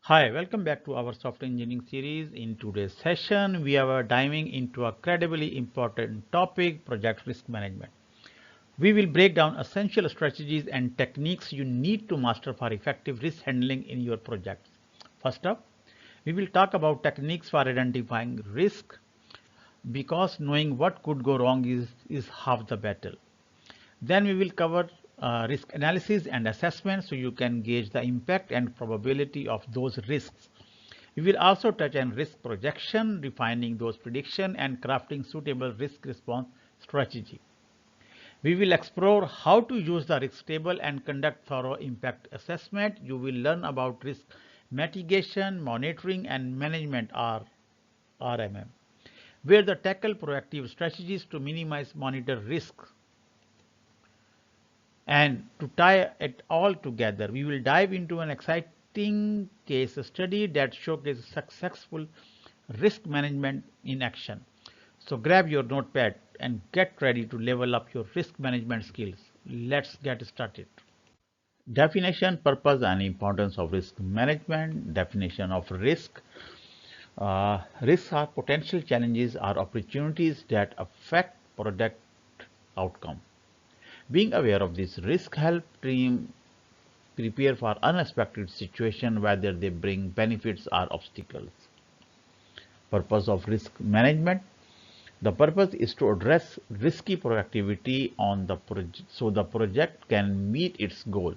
Hi, welcome back to our software engineering series. In today's session, we are diving into a incredibly important topic, project risk management. We will break down essential strategies and techniques you need to master for effective risk handling in your projects. First up, we will talk about techniques for identifying risk because knowing what could go wrong is half the battle. Then we will cover risk analysis and assessment so you can gauge the impact and probability of those risks. We will also touch on risk projection, refining those predictions and crafting suitable risk response strategy. We will explore how to use the risk table and conduct thorough impact assessment. You will learn about risk mitigation, monitoring and management RMM, where the tackle proactive strategies to minimize monitor risk. And to tie it all together, we will dive into an exciting case study that showcases successful risk management in action. So grab your notepad and get ready to level up your risk management skills. Let's get started. Definition, purpose and importance of risk management. Definition of risk. Risks are potential challenges or opportunities that affect product outcome. Being aware of this risk helps team prepare for unexpected situations, whether they bring benefits or obstacles. Purpose of risk management. The purpose is to address risky productivity on the project so the project can meet its goal,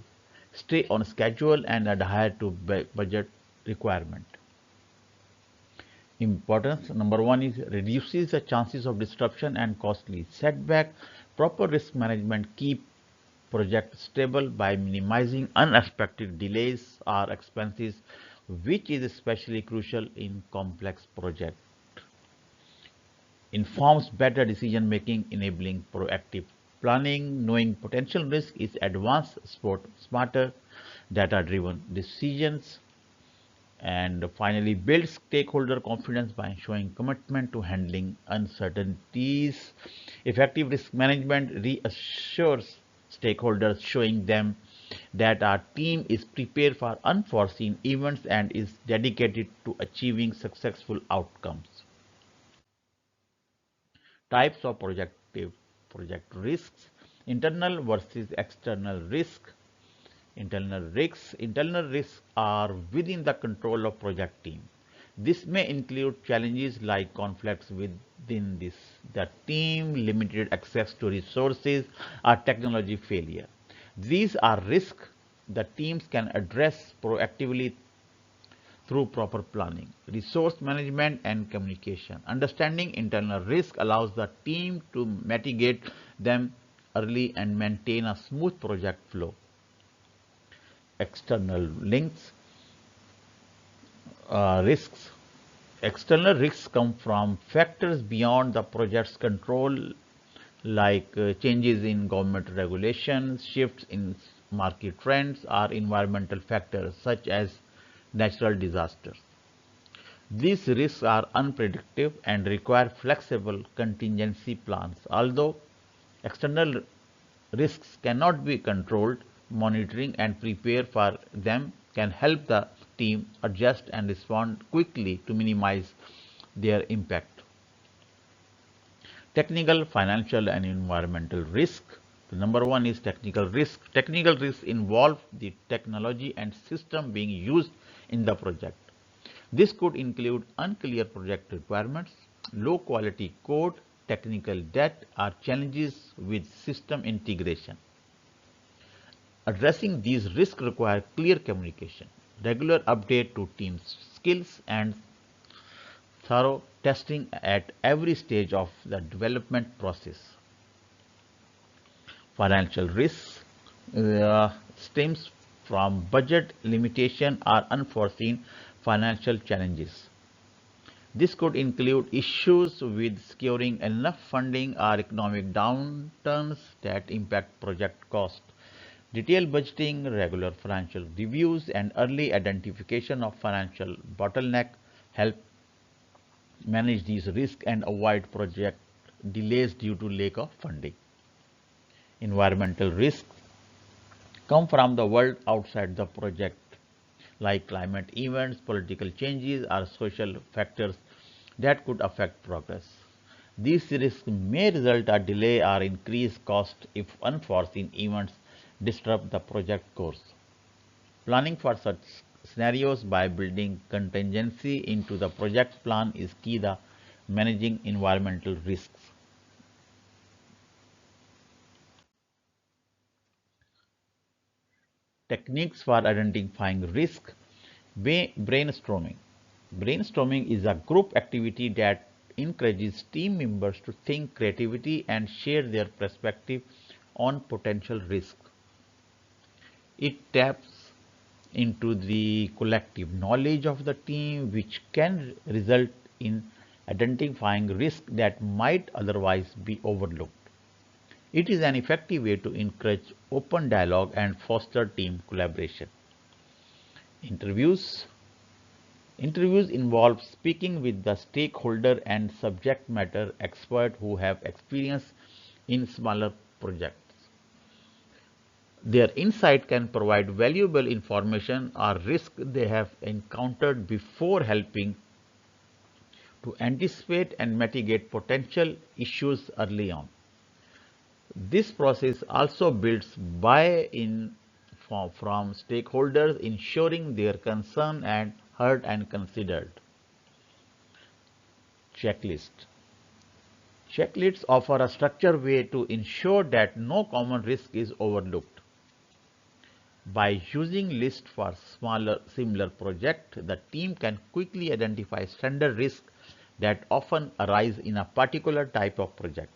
stay on schedule and adhere to budget requirement. Importance number one is reduces the chances of disruption and costly setback. Proper risk management keep project stable by minimizing unexpected delays or expenses, which is especially crucial in complex projects. Informs better decision making, enabling proactive planning. Knowing potential risk is advanced support smarter data driven decisions. And finally, builds stakeholder confidence by showing commitment to handling uncertainties. Effective risk management reassures stakeholders, showing them that our team is prepared for unforeseen events and is dedicated to achieving successful outcomes. Types of project risks: internal versus external risk. Internal risks are within the control of project team. This may include challenges like conflicts within the team, limited access to resources, or technology failure. These are risks the teams can address proactively through proper planning, resource management, and communication. Understanding internal risk allows the team to mitigate them early and maintain a smooth project flow. External links risks. External risks come from factors beyond the project's control, like changes in government regulations, shifts in market trends, or environmental factors such as natural disasters. These risks are unpredictable and require flexible contingency plans. Although external risks cannot be controlled, monitoring and prepare for them can help the team adjust and respond quickly to minimize their impact. Technical, financial and environmental risk. The number one is technical risk. Technical risks involve the technology and system being used in the project. This could include unclear project requirements, low quality code, technical debt, or challenges with system integration. Addressing these risks require clear communication, regular update to team skills, and thorough testing at every stage of the development process. Financial risks stems from budget limitation or unforeseen financial challenges. This could include issues with securing enough funding or economic downturns that impact project cost. Detailed budgeting, regular financial reviews, and early identification of financial bottleneck help manage these risks and avoid project delays due to lack of funding. Environmental risks come from the world outside the project. like climate events, political changes, or social factors that could affect progress. These risks may result in delay or increased cost if unforeseen events disrupt the project course. Planning for such scenarios by building contingency into the project plan is key to managing environmental risks. Techniques for identifying risk. Brainstorming. Brainstorming is a group activity that encourages team members to think creativity and share their perspective on potential risks. It taps into the collective knowledge of the team, which can result in identifying risks that might otherwise be overlooked. It is an effective way to encourage open dialogue and foster team collaboration. Interviews. Interviews involve speaking with the stakeholder and subject matter expert who have experience in smaller projects. Their insight can provide valuable information or risk they have encountered before helping to anticipate and mitigate potential issues early on. This process also builds buy-in from stakeholders, ensuring their concern and heard and considered. Checklist. Checklists offer a structured way to ensure that no common risk is overlooked. By using lists for smaller similar projects, the team can quickly identify standard risks that often arise in a particular type of project.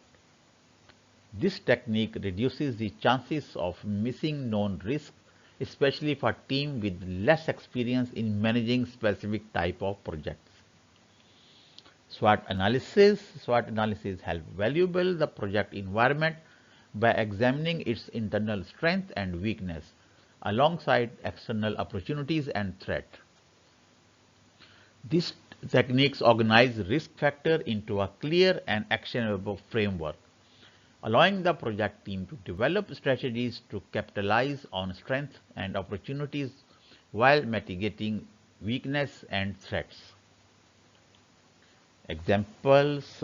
This technique reduces the chances of missing known risks, especially for teams with less experience in managing specific type of projects. SWOT analysis. SWOT analysis helps valuable the project environment by examining its internal strength and weakness alongside external opportunities and threats. These techniques organize risk factor into a clear and actionable framework, allowing the project team to develop strategies to capitalize on strengths and opportunities while mitigating weakness and threats. Examples.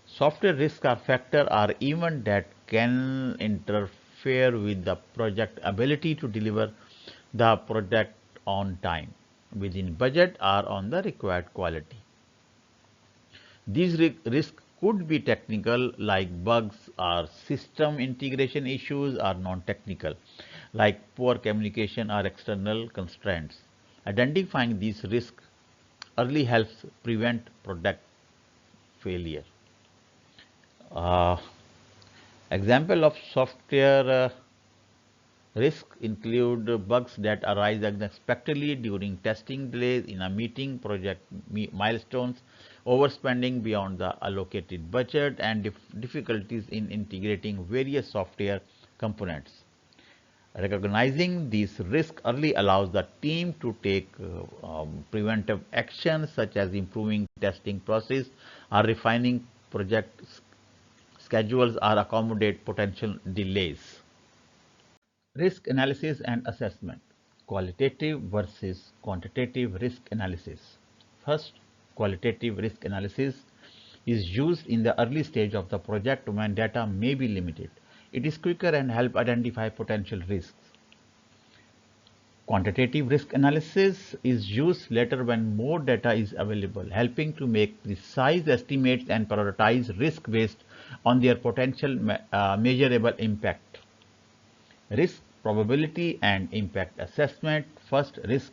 Software risk or factor are events that can interfere with the project ability to deliver the product on time, within budget, or on the required quality. These risks could be technical, like bugs or system integration issues, or non-technical, like poor communication or external constraints. Identifying these risks early helps prevent product failure. Uh, Example of software risks include bugs that arise unexpectedly during testing, delays in a meeting project milestones, overspending beyond the allocated budget, and difficulties in integrating various software components. Recognizing these risks early allows the team to take preventive actions such as improving testing process or refining project schedules or accommodate potential delays. Risk analysis and assessment. Qualitative versus quantitative risk analysis. First, qualitative risk analysis is used in the early stage of the project when data may be limited. It is quicker and help identify potential risks. Quantitative risk analysis is used later when more data is available, helping to make precise estimates and prioritize risk based on their potential measurable impact. Risk probability and impact assessment. First, risk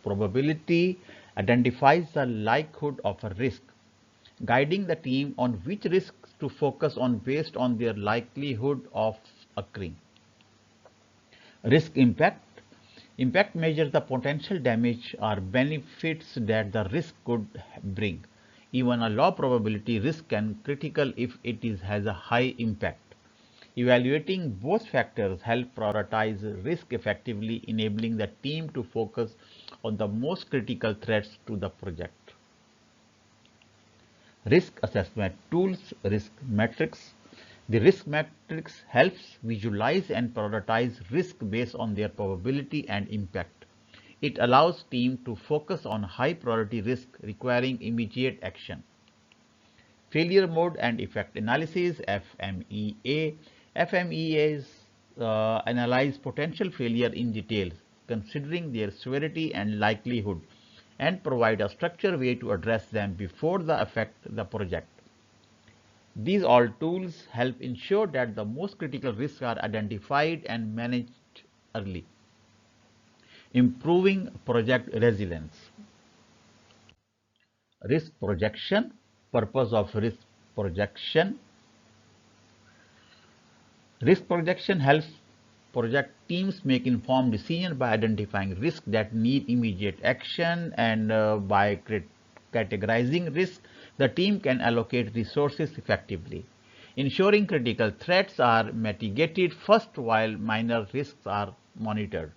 probability identifies the likelihood of a risk, guiding the team on which risks to focus on based on their likelihood of occurring. Risk impact. Impact measures the potential damage or benefits that the risk could bring. Even a low probability risk can critical if has a high impact. Evaluating both factors help prioritize risk effectively, enabling the team to focus on the most critical threats to the project. Risk assessment tools. Risk metrics. The risk matrix helps visualize and prioritize risk based on their probability and impact. It allows teams to focus on high priority risk requiring immediate action. Failure mode and effect analysis FMEA. FMEAs analyze potential failure in detail, considering their severity and likelihood, and provide a structured way to address them before they affect the project. These all tools help ensure that the most critical risks are identified and managed early, improving project resilience. Risk projection. Purpose of risk projection. Risk projection helps project teams make informed decisions by identifying risks that need immediate action, and by categorizing risks, the team can allocate resources effectively, ensuring critical threats are mitigated first while minor risks are monitored.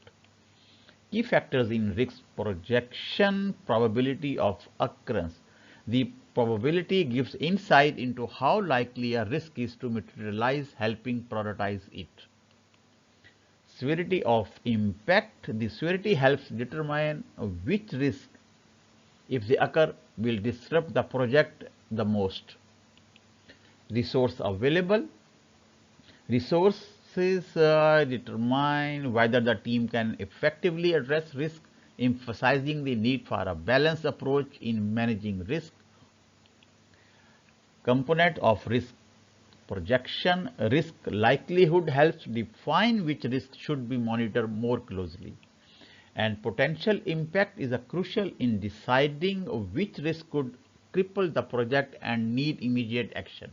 Key factors in risk projection. Probability of occurrence. The probability gives insight into how likely a risk is to materialize, helping prioritize it. Severity of impact. The severity helps determine which risk, if they occur, will disrupt the project the most. Resource available. Resources determine whether the team can effectively address risk, emphasizing the need for a balanced approach in managing risk. Component of risk projection. Risk likelihood helps define which risk should be monitored more closely, and potential impact is crucial in deciding which risk could cripple the project and need immediate action.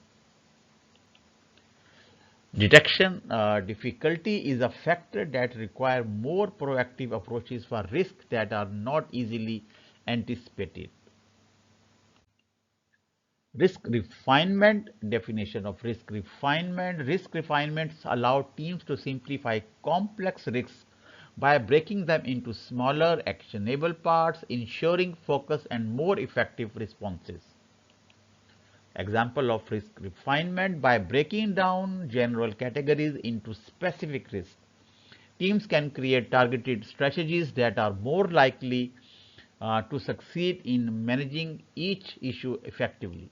Detection difficulty is a factor that requires more proactive approaches for risks that are not easily anticipated. Risk refinement. Definition of risk refinement. Risk refinements allow teams to simplify complex risks by breaking them into smaller actionable parts, ensuring focus and more effective responses. Example of risk refinement. By breaking down general categories into specific risks, teams can create targeted strategies that are more likely to succeed in managing each issue effectively.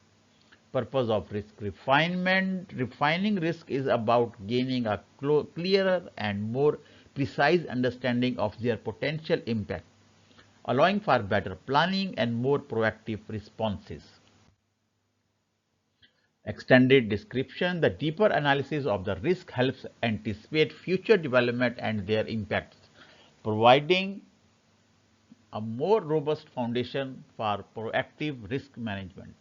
Purpose of risk refinement. Refining risk is about gaining a clearer and more precise understanding of their potential impact, allowing for better planning and more proactive responses. Extended description. The deeper analysis of the risk helps anticipate future development and their impacts, providing a more robust foundation for proactive risk management.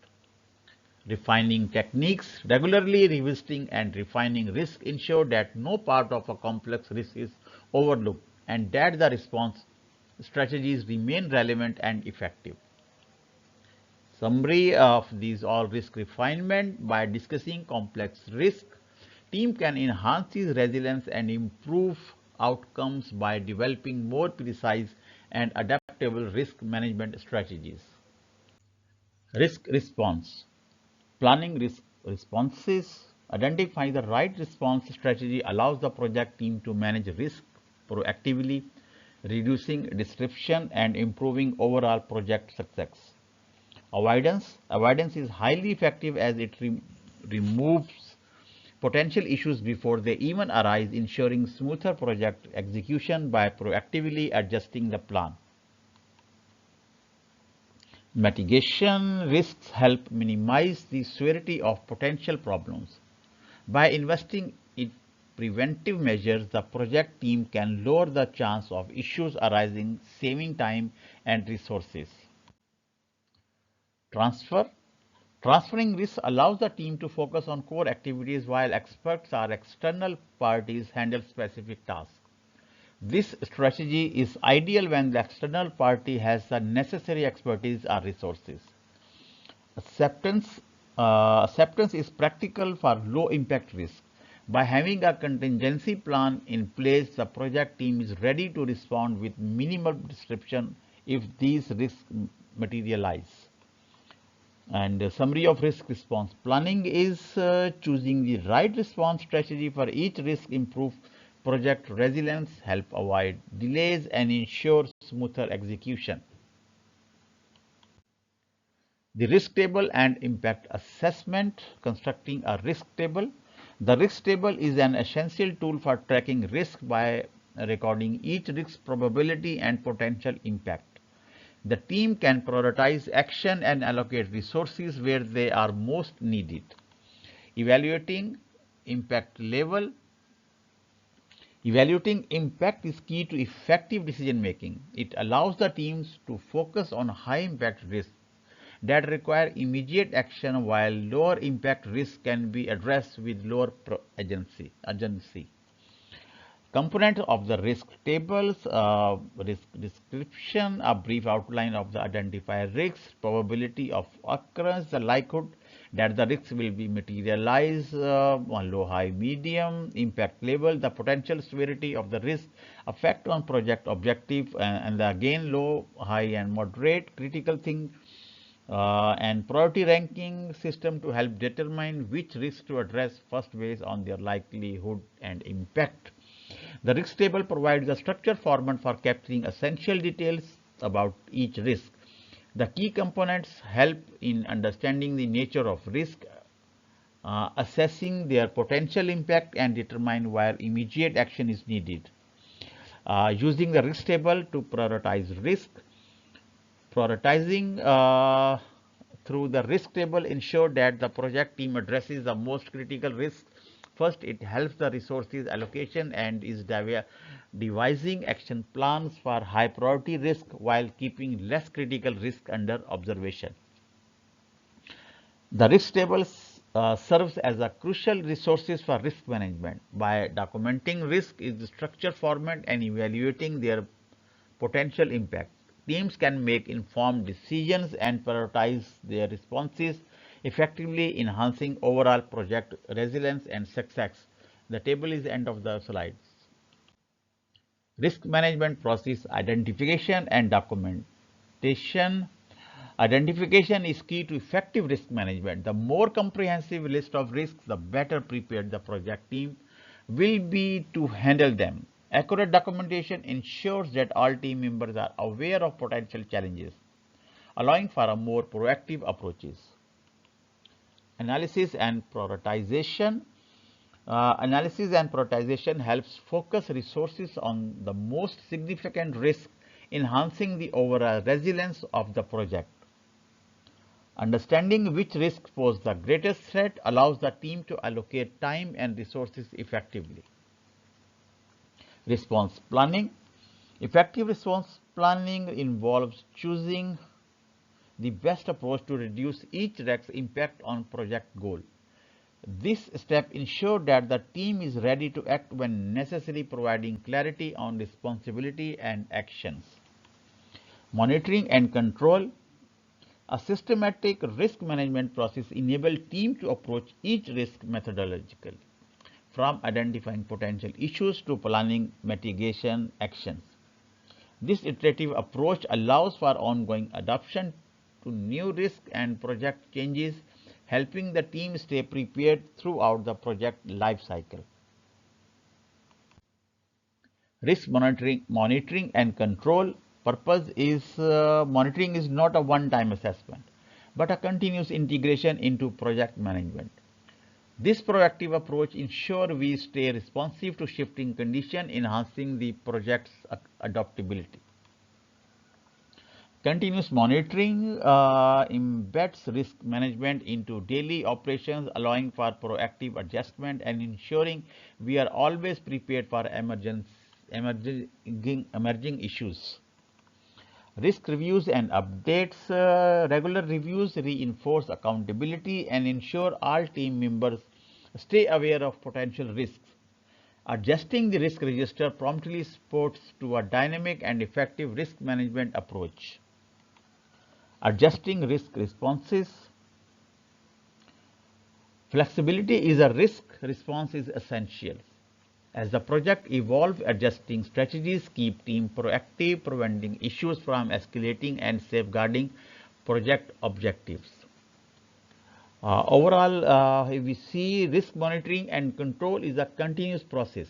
Refining techniques. Regularly revisiting and refining risk ensure that no part of a complex risk is overlooked and that the response strategies remain relevant and effective. Summary of these all risk refinement. By discussing complex risk, team can enhance its resilience and improve outcomes by developing more precise and adaptable risk management strategies. Risk response. Planning risk responses. Identifying the right response strategy allows the project team to manage risk proactively, reducing disruption and improving overall project success. Avoidance. Avoidance is highly effective as it removes potential issues before they even arise, ensuring smoother project execution by proactively adjusting the plan. Mitigation. Risks help minimize the severity of potential problems. By investing in preventive measures, the project team can lower the chance of issues arising, saving time and resources. Transfer. Transferring risks allows the team to focus on core activities while experts or external parties handle specific tasks. This strategy is ideal when the external party has the necessary expertise or resources. Acceptance is practical for low impact risk. By having a contingency plan in place, the project team is ready to respond with minimal disruption if these risks materialize. And the summary of risk response planning is choosing the right response strategy for each risk, improve project resilience, help avoid delays, and ensure smoother execution. The risk table and impact assessment, constructing a risk table. The risk table is an essential tool for tracking risk by recording each risk probability and potential impact. The team can prioritize action and allocate resources where they are most needed. Evaluating impact level. Evaluating impact is key to effective decision making. It allows the teams to focus on high impact risks that require immediate action, while lower impact risks can be addressed with lower urgency. Component of the risk tables, risk description, a brief outline of the identified risks, probability of occurrence, the likelihood that the risks will be materialized on low, high, medium, impact level, the potential severity of the risk, effect on project objective, and again low, high, and moderate, critical thing, and priority ranking system to help determine which risks to address first based on their likelihood and impact. The risk table provides a structured format for capturing essential details about each risk. The key components help in understanding the nature of risk, assessing their potential impact, and determine where immediate action is needed. Using the risk table to prioritize risk. Prioritizing through the risk table ensure that the project team addresses the most critical risks first. It helps the resources allocation and is devising action plans for high priority risk while keeping less critical risk under observation. The risk table serves as a crucial resources for risk management. By documenting risk in the structured format and evaluating their potential impact, teams can make informed decisions and prioritize their responses, effectively enhancing overall project resilience and success. The table is the end of the slides. Risk management process identification and documentation. Identification is key to effective risk management. The more comprehensive list of risks, the better prepared the project team will be to handle them. Accurate documentation ensures that all team members are aware of potential challenges, allowing for a more proactive approaches. Analysis and prioritization. Analysis and prioritization helps focus resources on the most significant risks, enhancing the overall resilience of the project. Understanding which risks pose the greatest threat allows the team to allocate time and resources effectively. Response planning. Effective response planning involves choosing the best approach to reduce each risk's impact on project goal. This step ensures that the team is ready to act when necessary, providing clarity on responsibility and actions. Monitoring and control. A systematic risk management process enables team to approach each risk methodologically, from identifying potential issues to planning mitigation actions. This iterative approach allows for ongoing adoption to new risks and project changes, helping the team stay prepared throughout the project life cycle. Risk monitoring and control. Purpose is monitoring is not a one-time assessment, but a continuous integration into project management. This proactive approach ensures we stay responsive to shifting conditions, enhancing the project's adaptability. Continuous monitoring embeds risk management into daily operations, allowing for proactive adjustment and ensuring we are always prepared for emerging issues. Risk reviews and updates. Regular reviews reinforce accountability and ensure all team members stay aware of potential risks. Adjusting the risk register promptly supports to a dynamic and effective risk management approach. Adjusting risk responses. Flexibility is a risk response is essential. As the project evolves, adjusting strategies keep team proactive, preventing issues from escalating and safeguarding project objectives. Overall, we see risk monitoring and control is a continuous process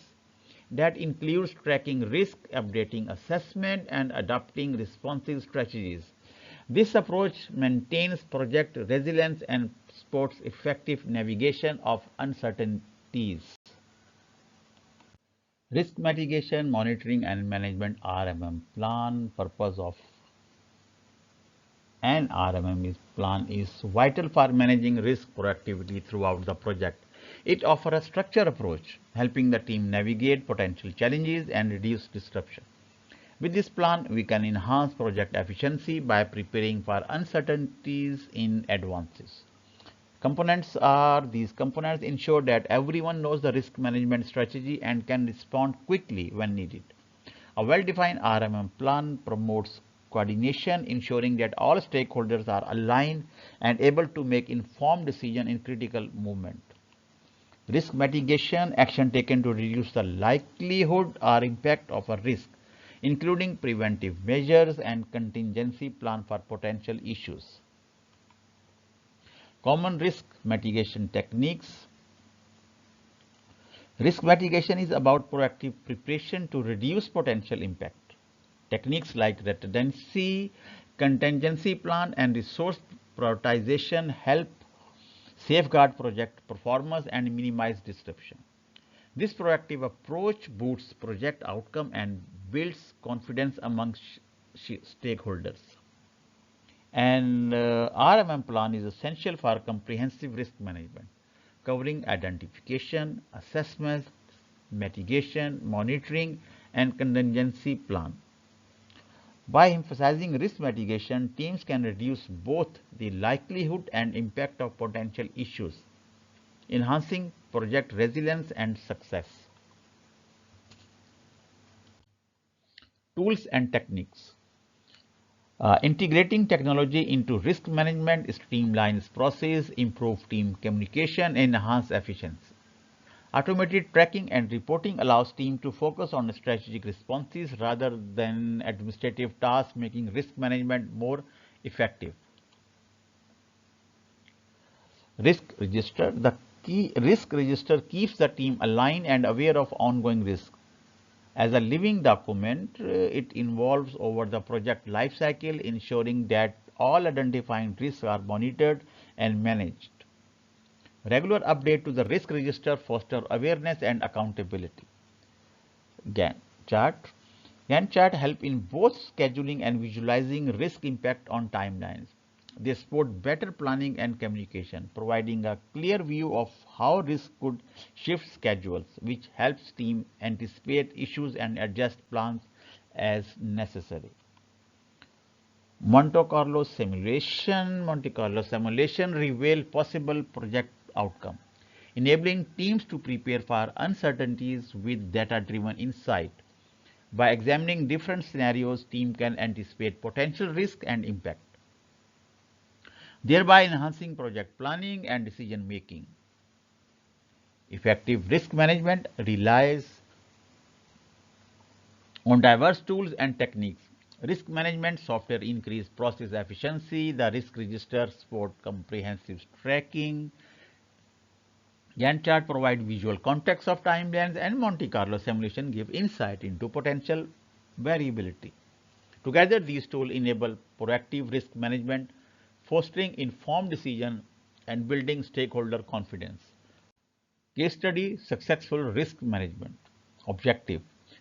that includes tracking risk, updating assessment, and adopting responsive strategies. This approach maintains project resilience and supports effective navigation of uncertainties. Risk mitigation, monitoring, and management RMM plan. Purpose of an RMM plan is vital for managing risk proactively throughout the project. It offers a structured approach, helping the team navigate potential challenges and reduce disruption. With this plan, we can enhance project efficiency by preparing for uncertainties in advance. These components ensure that everyone knows the risk management strategy and can respond quickly when needed. A well-defined RMM plan promotes coordination, ensuring that all stakeholders are aligned and able to make informed decisions in critical movement. Risk mitigation action taken to reduce the likelihood or impact of a risk, including preventive measures and contingency plan for potential issues. Common risk mitigation techniques. Risk mitigation is about proactive preparation to reduce potential impact. Techniques like redundancy, contingency plan, and resource prioritization help safeguard project performance and minimize disruption. This proactive approach boosts project outcome and builds confidence among stakeholders. An RMM plan is essential for comprehensive risk management, covering identification, assessment, mitigation, monitoring, and contingency plan. By emphasizing risk mitigation, teams can reduce both the likelihood and impact of potential issues, enhancing project resilience and success. Tools and techniques. Integrating technology into risk management streamlines process, improves team communication, and enhances efficiency. Automated tracking and reporting allows teams to focus on strategic responses rather than administrative tasks, making risk management more effective. Risk register. The key risk register keeps the team aligned and aware of ongoing risks. As a living document, it involves over the project lifecycle, ensuring that all identifying risks are monitored and managed. Regular update to the risk register foster awareness and accountability. Gantt chart. Gantt chart help in both scheduling and visualizing risk impact on timelines. They support better planning and communication, providing a clear view of how risk could shift schedules, which helps team anticipate issues and adjust plans as necessary. Monte Carlo simulation reveal possible project outcome, enabling teams to prepare for uncertainties with data-driven insight. By examining different scenarios, team can anticipate potential risk and impact, thereby enhancing project planning and decision making. Effective risk management relies on diverse tools and techniques. Risk management software increase process efficiency, the risk register support comprehensive tracking, Gantt chart provide visual context of timelines, and Monte Carlo simulation give insight into potential variability. Together, these tools enable proactive risk management, fostering informed decision and building stakeholder confidence. Case study: successful risk management. Objective: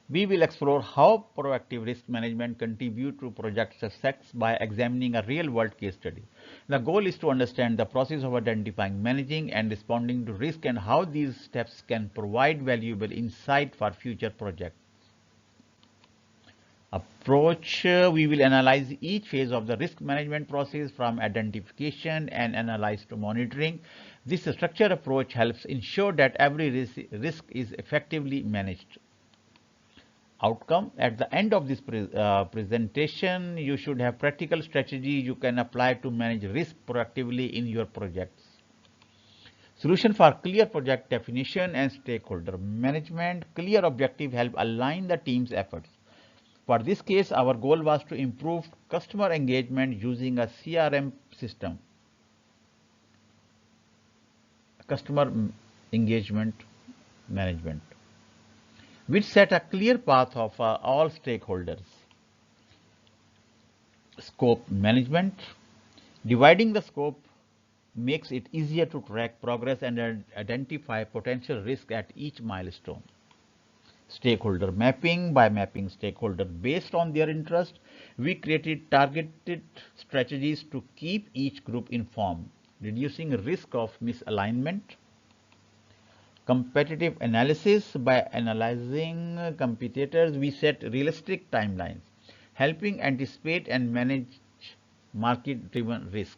we will explore how proactive risk management contribute to project success by examining a real-world case study. The goal is to understand the process of identifying, managing, and responding to risk and how these steps can provide valuable insight for future projects. Approach: we will analyze each phase of the risk management process from identification and analyze to monitoring. This structured approach helps ensure that every risk is effectively managed. Outcome: at the end of this presentation, you should have practical strategy you can apply to manage risk proactively in your projects. Solution for clear project definition and stakeholder management. Clear objective help align the team's efforts. For this case, our goal was to improve customer engagement using a CRM system. customer engagement management, which set a clear path of all stakeholders. Scope management. Dividing the scope makes it easier to track progress and identify potential risk at each milestone. Stakeholder mapping. By mapping stakeholders based on their interest, we created targeted strategies to keep each group informed, reducing risk of misalignment. Competitive analysis. By analyzing competitors, we set realistic timelines, helping anticipate and manage market-driven risk.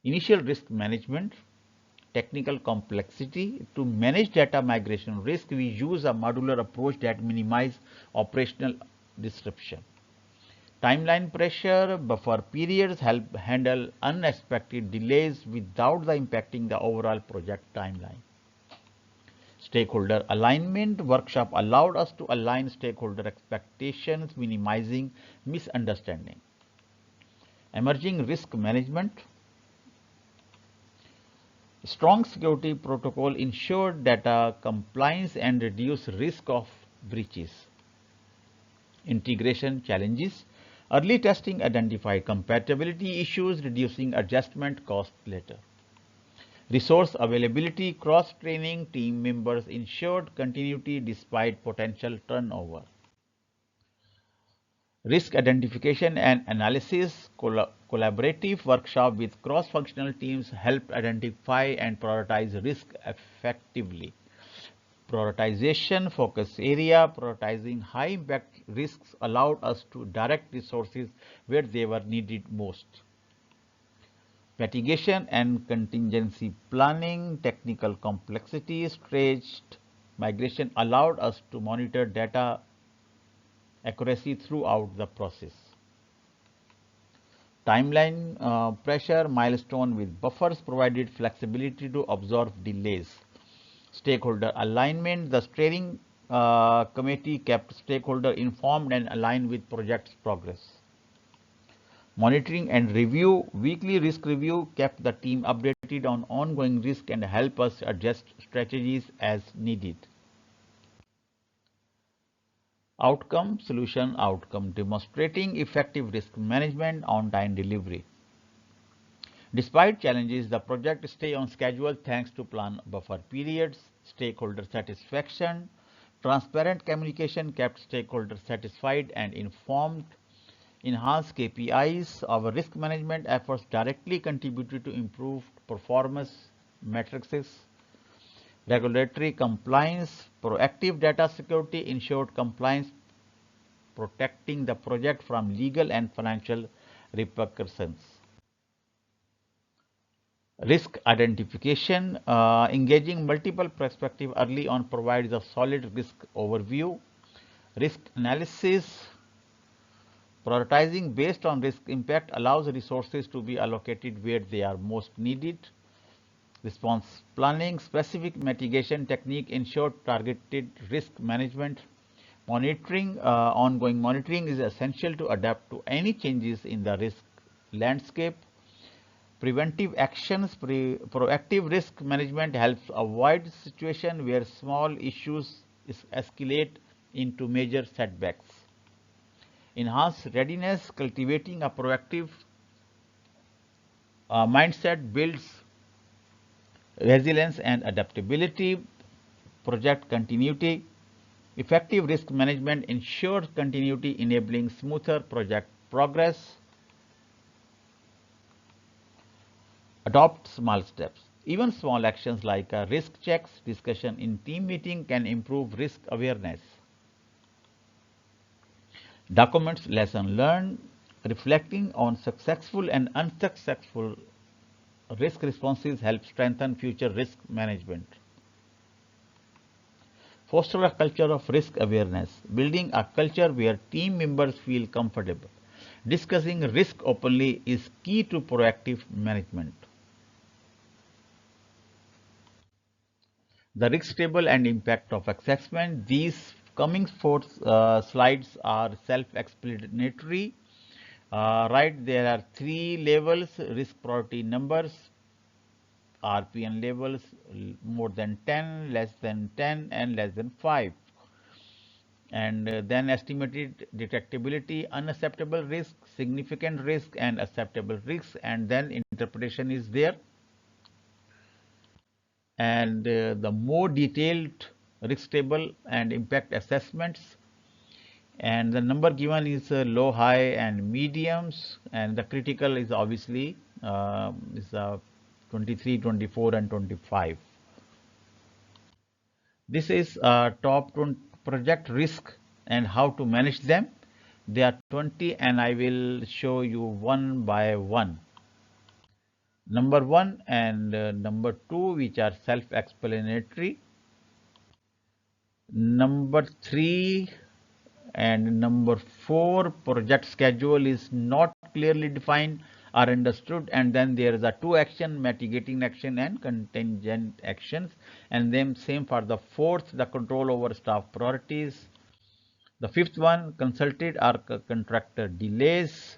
Initial risk management. Technical complexity. To manage data migration risk, we use a modular approach that minimizes operational disruption. Timeline pressure. Buffer periods help handle unexpected delays without impacting the overall project timeline. Stakeholder alignment. Workshop allowed us to align stakeholder expectations, minimizing misunderstanding. Emerging risk management. Strong security protocol ensured data compliance and reduce risk of breaches. Integration challenges. Early testing identified compatibility issues, reducing adjustment cost later. Resource availability. Cross-training team members ensured continuity despite potential turnover. Risk identification and analysis. Collaborative workshop with cross-functional teams helped identify and prioritize risk effectively. Prioritization focus area. Prioritizing high impact risks allowed us to direct resources where they were needed most. Mitigation and contingency planning. Technical complexity. Staged migration allowed us to monitor data accuracy throughout the process. Timeline pressure. Milestone with buffers provided flexibility to absorb delays. Stakeholder alignment. The steering committee kept stakeholder informed and aligned with project's progress. Monitoring and review. Weekly risk review kept the team updated on ongoing risk and helped us adjust strategies as needed. Outcome, solution, outcome. Demonstrating effective risk management, on-time delivery. Despite challenges, the project stayed on schedule thanks to plan buffer periods. Stakeholder satisfaction. Transparent communication kept stakeholders satisfied and informed. Enhanced KPIs. Our risk management efforts directly contributed to improved performance matrices. Regulatory compliance. Proactive data security ensured compliance, protecting the project from legal and financial repercussions. Risk identification. Engaging multiple perspectives early on provides a solid risk overview. Risk analysis. Prioritizing based on risk impact allows resources to be allocated where they are most needed. Response planning. Specific mitigation technique ensured targeted risk management. Monitoring. Ongoing monitoring is essential to adapt to any changes in the risk landscape. Preventive actions. Proactive risk management helps avoid situations where small issues escalate into major setbacks. Enhance readiness. Cultivating a proactive mindset builds resilience and adaptability. Project continuity. Effective risk management ensures continuity, enabling smoother project progress. Adopt small steps. Even small actions like risk checks, discussion in team meeting can improve risk awareness. Documents lesson learned. Reflecting on successful and unsuccessful risk responses help strengthen future risk management. Foster a culture of risk awareness. Building a culture where team members feel comfortable discussing risk openly is key to proactive management. The risk table and impact of assessment. These coming four slides are self-explanatory. Right, there are three levels: risk priority numbers, RPN levels, more than 10, less than 10, and less than 5. And then estimated detectability, unacceptable risk, significant risk, and acceptable risk, and then interpretation is there. And the more detailed risk table and impact assessments, and the number given is low, high, and mediums, and the critical is obviously 23, 24, and 25. This is top 20 project risk and how to manage them. There are 20 and I will show you one by one. Number 1 and number 2, which are self-explanatory. Number 3 and number 4, project schedule is not clearly defined or understood, and then there is a 2 action, mitigating action and contingent actions, and then same for the 4th, the control over staff priorities. The 5th one, consulted or contractor delays,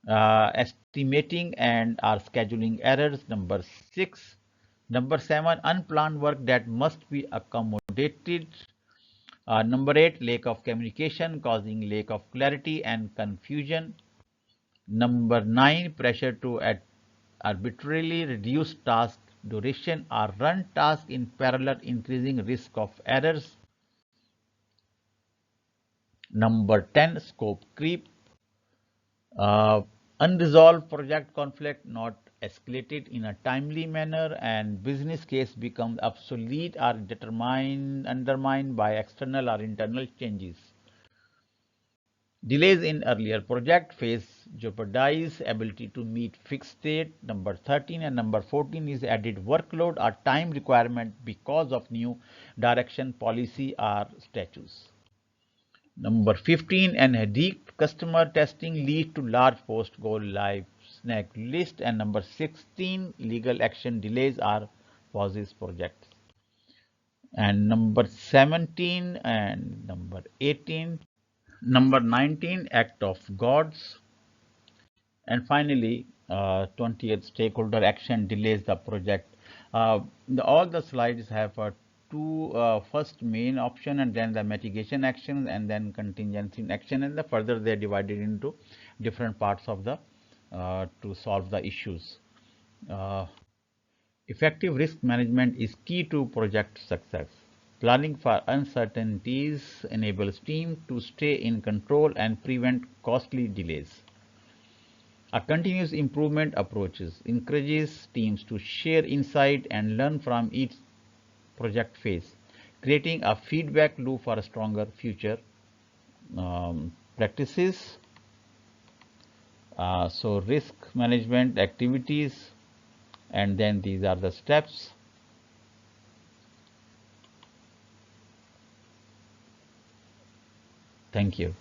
estimating and or scheduling errors. Number 6. Number 7, unplanned work that must be accommodated. Number 8, lack of communication causing lack of clarity and confusion. Number 9, pressure to arbitrarily reduce task duration or run tasks in parallel, increasing risk of errors. Number 10, scope creep. Unresolved project conflict not escalated in a timely manner, and business case becomes obsolete or undermined by external or internal changes. Delays in earlier project phase jeopardize ability to meet fixed date. Number 13 and number 14 is added workload or time requirement because of new direction, policy or statutes. Number 15, and headache customer testing lead to large post go live snag list. And number 16, legal action delays are pauses projects. And number 17 and number 18, number 19, act of gods. And finally, 20th, stakeholder action delays the project. All the slides have two first main option and then the mitigation action and then contingency action, and the further they are divided into different parts of the to solve the issues. Effective risk management is key to project success. Planning for uncertainties enables team to stay in control and prevent costly delays. A continuous improvement approaches encourages teams to share insight and learn from each project phase, creating a feedback loop for a stronger future practices. So risk management activities, and then these are the steps. Thank you.